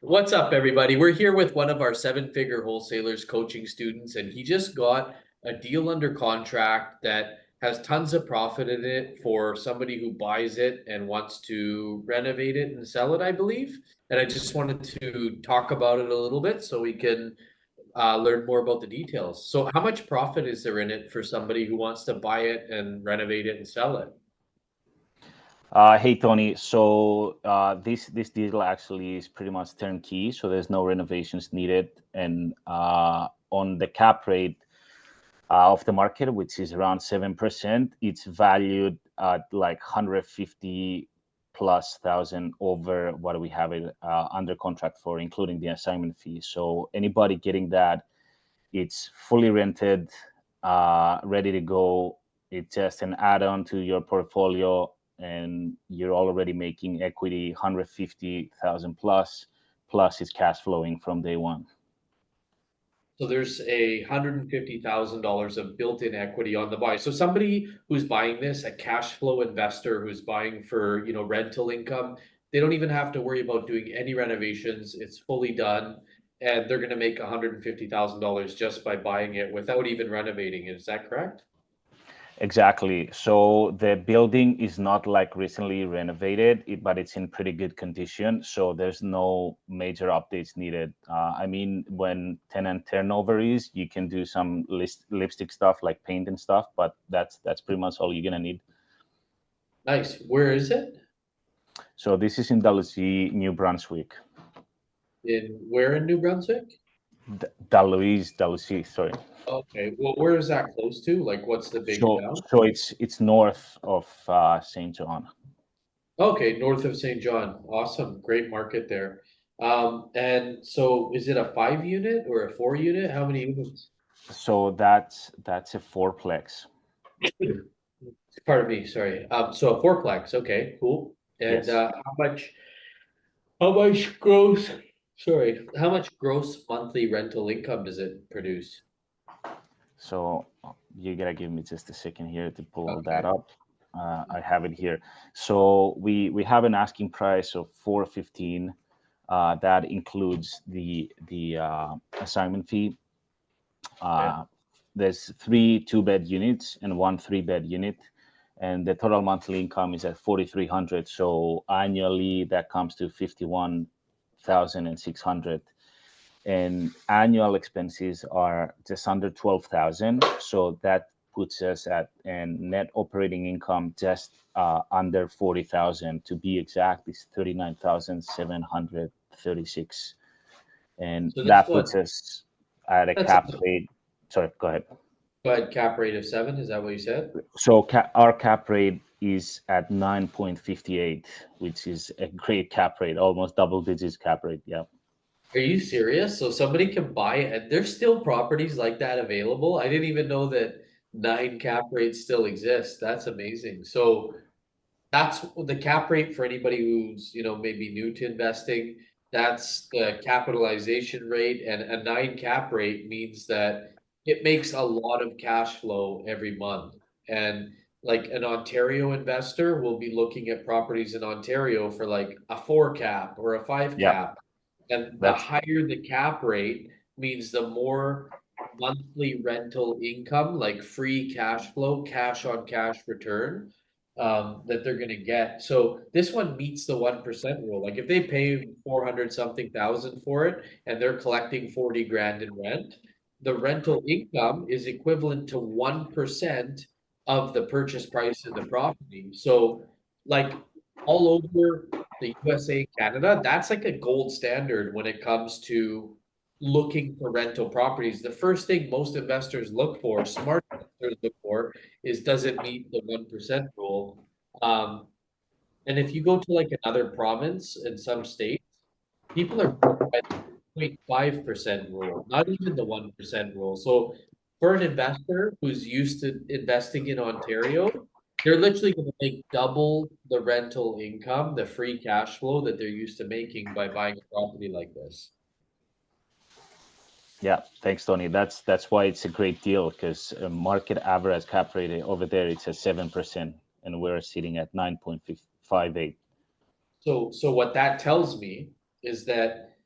What's up, everybody? We're here with one of our seven-figure wholesalers coaching students, and he just got a deal under contract that has tons of profit in it for somebody who buys it and wants to renovate it and sell it, I believe. And I just wanted to talk about it a little bit so we can learn more about the details. So, how much profit is there in it for somebody who wants to buy it and renovate it and sell it? Hey Tony, so this deal actually is pretty much turnkey, so there's no renovations needed, and on the cap rate of the market, which is around 7%, it's valued at like 150 plus thousand over what we have it under contract for, including the assignment fee. So anybody getting that, it's fully rented, ready to go. It's just an add-on to your portfolio, and you're already making equity 150,000 plus it's cash flowing from day one. So there's $150,000 of built-in equity on the buy. So somebody who's buying this, a cash flow investor who's buying for, rental income, they don't even have to worry about doing any renovations. It's fully done, and they're going to make $150,000 just by buying it without even renovating it. Is that correct? Exactly. So the building is not like recently renovated, but it's in pretty good condition. So there's no major updates needed. I mean, when tenant turnover is, you can do some lipstick stuff like paint and stuff, but that's pretty much all you're gonna need. Nice. Where is it? So this is in Dalhousie, New Brunswick. Where in New Brunswick? Dalhousie, sorry. Okay. Well, where is that close to? Like, what's the big So town? so it's north of St. John. Okay, north of St. John. Awesome. Great market there. And so is it a 5 unit or a 4 unit? How many units? So that's a fourplex. Pardon me, sorry. So a fourplex. Okay, cool. And Yes. how much gross, sorry, how much gross monthly rental income does it produce? So you gotta give me just a second here to pull that Okay. up. I have it here. So we have an asking price of 415. That includes the assignment fee. Okay. Uh, there's three two-bed units and one three-bed unit, and the total monthly income is at 4,300. So annually, that comes to 51,600, and annual expenses are just under 12,000. So that puts us at a net operating income just under 40,000. To be exact, it's 39,736, and So this that one, puts us at a that's a cap rate. Sorry, go ahead. but cap rate of 7, is that what you said? So our cap rate is at 9.58, which is a great cap rate, almost double digits cap rate. Yeah. Are you serious? So somebody can buy it, and there's still properties like that available? I didn't even know that 9 cap rates still exist. That's amazing. So that's the cap rate for anybody who's, maybe new to investing. That's the capitalization rate, and a 9 cap rate means that it makes a lot of cash flow every month. And like an Ontario investor will be looking at properties in Ontario for like a 4 cap or a 5 Yeah. cap. And the That's higher the cap rate means the more monthly rental income, like free cash flow, cash on cash return, that they're going to get. So this one meets the 1% rule. Like if they pay 400 something thousand for it and they're collecting 40 grand in rent, the rental income is equivalent to 1% of the purchase price of the property. So like all over the USA, Canada, that's like a gold standard when it comes to looking for rental properties. The first thing most investors look for, smart investors look for, is does it meet the 1% rule? Um, and if you go to like another province in some states, people are by the 0.5% rule, not even the 1% rule. So for an investor who's used to investing in Ontario, they're literally going to make double the rental income, the free cash flow that they're used to making by buying a property like this. Yeah, thanks, Tony. That's why it's a great deal, because market average cap rate over there it's at 7%, and we're sitting at 9.58. So what that tells me is that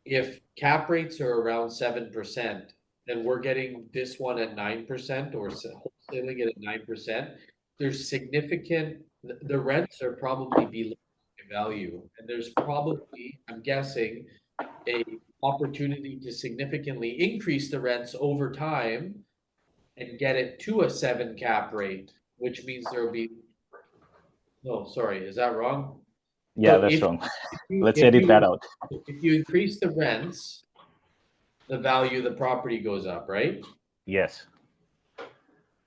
if cap rates are around 7%, and we're getting this one at 9% or wholesaling it at 9%, there's significant, the rents are probably below value. And there's probably, I'm guessing, a opportunity to significantly increase the rents over time and get it to a 7 cap rate, which means there will be, no, sorry, is that wrong? Yeah, So that's if wrong. you, Let's edit that out. if you increase the rents, the value of the property goes up, right? Yes.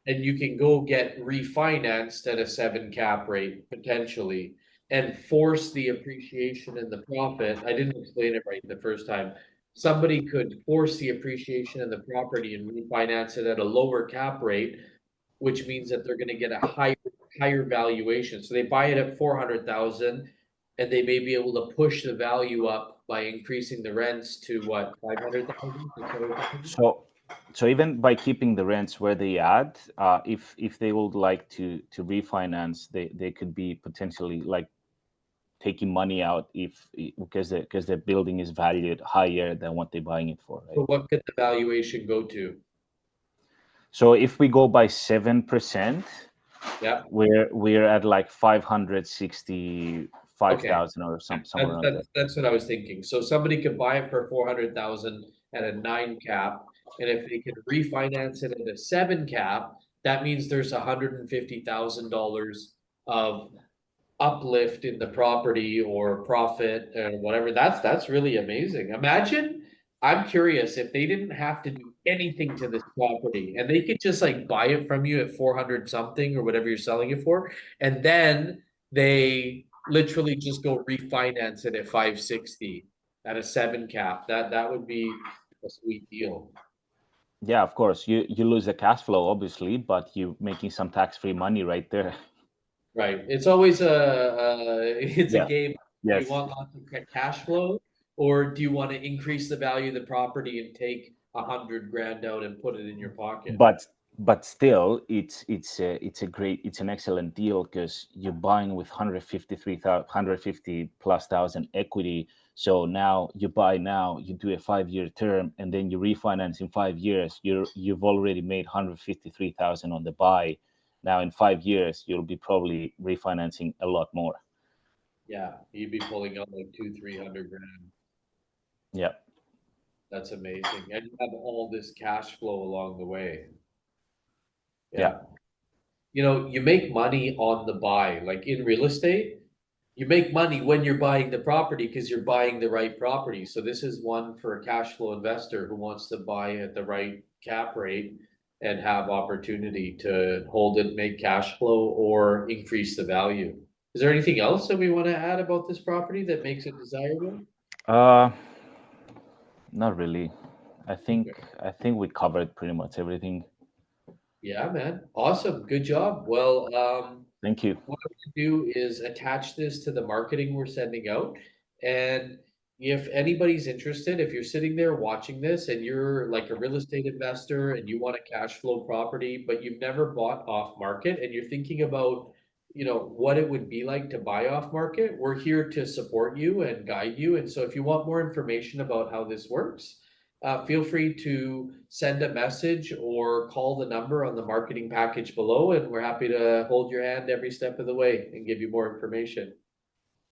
And you can go get refinanced at a 7 cap rate potentially and force the appreciation and the profit. I didn't explain it right the first time. Somebody could force the appreciation in the property and refinance it at a lower cap rate, which means that they're gonna get a higher valuation. So they buy it at 400,000 and they may be able to push the value up by increasing the rents to what, 500,000, 600,000? So even by keeping the rents where they at, if they would like to refinance, they could be potentially like taking money out if because the building is valued higher than what they're buying it for, So right? what could the valuation go to? So if we go by 7%, Yeah, we're at like 565 okay. thousand or somewhere around there. That's what I was thinking. So somebody could buy it for 400,000 at a 9 cap, and if they could refinance it at a 7 cap, that means there's $150,000 of uplift in the property or profit or whatever. That's really amazing. Imagine, I'm curious if they didn't have to do anything to this property and they could just like buy it from you at 400 something or whatever you're selling it for, and then they literally just go refinance it at 560 at a 7 cap. That would be a sweet deal. Yeah, of course. You lose the cash flow, obviously, but you're making some tax-free money right there. Right. It's always it's a Yeah. game. Do you Yes. want lots of cash flow, or do you want to increase the value of the property and take 100 grand out and put it in your pocket? but but still it's an excellent deal because you're buying with 150 plus thousand equity. So now you buy, now you do a 5 year term, and then you refinance in 5 years. You've already made 153,000 on the buy. Now in 5 years you'll be probably refinancing a lot more. Yeah, you'd be pulling out like 200-300 grand. Yeah. That's amazing, and you have all this cash flow along the way. Yeah. Yeah. You know, you make money on the buy. Like in real estate, you make money when you're buying the property because you're buying the right property. So this is one for a cash flow investor who wants to buy at the right cap rate and have opportunity to hold it, make cash flow, or increase the value. Is there anything else that we want to add about this property that makes it desirable? uh Not really. i think Okay. i think we covered pretty much everything. Yeah, man. Awesome. Good job. Well, Thank you. what I'm gonna do is attach this to the marketing we're sending out. And if anybody's interested, if you're sitting there watching this and you're like a real estate investor and you want a cash flow property, but you've never bought off market and you're thinking about, what it would be like to buy off market, we're here to support you and guide you. And so if you want more information about how this works, feel free to send a message or call the number on the marketing package below, and we're happy to hold your hand every step of the way and give you more information.